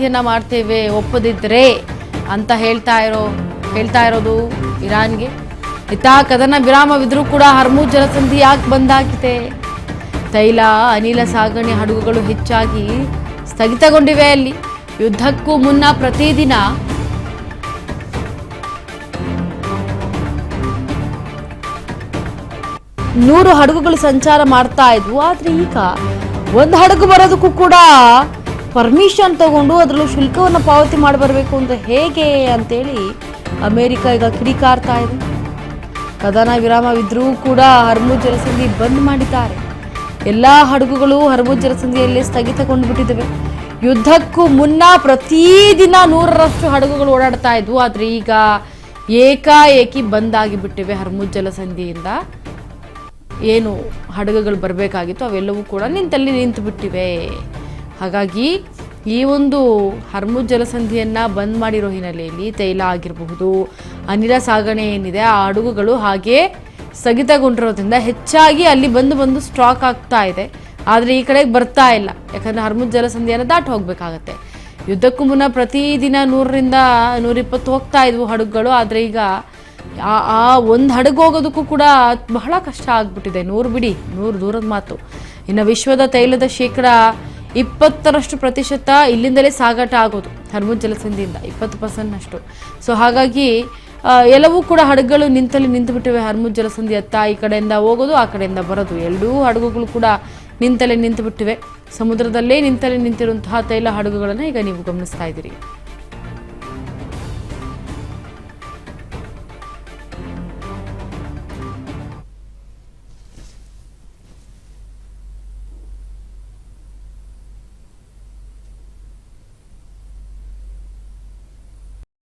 ಶಾಂತಿಯನ್ನು ಮಾಡ್ತೇವೆ ಒಪ್ಪದಿದ್ದರೆ ಅಂತ ಹೇಳ್ತಾ ಇರೋದು ಇರಾನ್ಗೆ. ಇತ್ತ ಕದನ ವಿರಾಮವಿದ್ರೂ ಕೂಡ ಹರ್ಮುಜ್ ಜಲಸಂಧಿ ಯಾಕೆ ಬಂದಾಗಿದೆ? ತೈಲ ಅನಿಲ ಸಾಗಣೆ ಹಡಗುಗಳು ಹೆಚ್ಚಾಗಿ ಸ್ಥಗಿತಗೊಂಡಿವೆ. ಅಲ್ಲಿ ಯುದ್ಧಕ್ಕೂ ಮುನ್ನ ಪ್ರತಿದಿನ 100 ಹಡಗುಗಳು ಸಂಚಾರ ಮಾಡ್ತಾ ಇದ್ವು. ಆದರೆ ಈಗ ಒಂದು ಹಡಗು ಬರೋದಕ್ಕೂ ಕೂಡ ಪರ್ಮಿಷನ್ ತಗೊಂಡು ಅದರಲ್ಲೂ ಶುಲ್ಕವನ್ನು ಪಾವತಿ ಮಾಡಿ ಬರಬೇಕು ಅಂತ ಹೇಗೆ ಅಂತೇಳಿ ಅಮೆರಿಕ ಈಗ ಕಿಡಿಕಾರ್ತಾ ಇದೆ. ಕದನ ವಿರಾಮವಿದ್ರೂ ಕೂಡ ಹರ್ಮುಜ್ ಜಲಸಂಧಿ ಬಂದ್ ಮಾಡಿದ್ದಾರೆ. ಎಲ್ಲ ಹಡಗುಗಳು ಹರ್ಮುಜ್ ಜಲಸಂಧಿಯಲ್ಲಿ ಸ್ಥಗಿತಗೊಂಡುಬಿಟ್ಟಿದ್ದಾವೆ. ಯುದ್ಧಕ್ಕೂ ಮುನ್ನ ಪ್ರತಿದಿನ 100ರಷ್ಟು ಹಡಗುಗಳು ಓಡಾಡ್ತಾ ಇದ್ವು. ಆದರೆ ಈಗ ಏಕಾಏಕಿ ಬಂದ್ ಆಗಿಬಿಟ್ಟಿವೆ. ಹರ್ಮುಜ್ ಜಲಸಂಧಿಯಿಂದ ಏನು ಹಡಗುಗಳು ಬರಬೇಕಾಗಿತ್ತು ಅವೆಲ್ಲವೂ ಕೂಡ ನಿಂತು ಬಿಟ್ಟಿವೆ. ಹಾಗಾಗಿ ಈ ಒಂದು ಹರ್ಮುಜ್ ಜಲಸಂಧಿಯನ್ನು ಬಂದ್ ಮಾಡಿರೋ ಹಿನ್ನೆಲೆಯಲ್ಲಿ ತೈಲ ಆಗಿರಬಹುದು, ಅನಿಲ ಸಾಗಣೆ ಏನಿದೆ ಆ ಹಡಗುಗಳು ಹಾಗೆ ಸ್ಥಗಿತಗೊಂಡಿರೋದ್ರಿಂದ ಹೆಚ್ಚಾಗಿ ಅಲ್ಲಿ ಬಂದು ಸ್ಟಾಕ್ ಆಗ್ತಾ ಇದೆ. ಆದರೆ ಈ ಕಡೆಗೆ ಬರ್ತಾ ಇಲ್ಲ. ಯಾಕಂದರೆ ಹರ್ಮುಜ್ ಜಲಸಂಧಿಯನ್ನು ದಾಟಿ ಹೋಗಬೇಕಾಗತ್ತೆ. ಯುದ್ಧಕ್ಕೂ ಮುನ್ನ ಪ್ರತಿದಿನ 100ರಿಂದ 120 ಹೋಗ್ತಾ ಇದ್ವು ಹಡಗುಗಳು. ಆದರೆ ಈಗ ಆ ಒಂದು ಹಡಗು ಹೋಗೋದಕ್ಕೂ ಕೂಡ ಬಹಳ ಕಷ್ಟ ಆಗ್ಬಿಟ್ಟಿದೆ. 100 ಬಿಡಿ, 100 ದೂರದ ಮಾತು. ಇನ್ನು ವಿಶ್ವದ ತೈಲದ 20% ಇಲ್ಲಿಂದಲೇ ಸಾಗಾಟ ಆಗೋದು ಹರ್ಮುಜ್ ಜಲಸಂಧಿಯಿಂದ 20%ನಷ್ಟು. ಸೊ ಹಾಗಾಗಿ ಎಲ್ಲವೂ ಕೂಡ ಹಡಗುಗಳು ನಿಂತು ಬಿಟ್ಟಿವೆ. ಹರ್ಮುಜ್ ಜಲಸಂಧಿ ಹತ್ತ ಈ ಕಡೆಯಿಂದ ಹೋಗೋದು, ಆ ಕಡೆಯಿಂದ ಬರೋದು, ಎರಡೂ ಹಡಗುಗಳು ಕೂಡ ನಿಂತು ಬಿಟ್ಟಿವೆ. ಸಮುದ್ರದಲ್ಲೇ ನಿಂತಿರುವಂತಹ ತೈಲ ಹಡಗುಗಳನ್ನು ಈಗ ನೀವು ಗಮನಿಸ್ತಾ ಇದ್ದೀರಿ.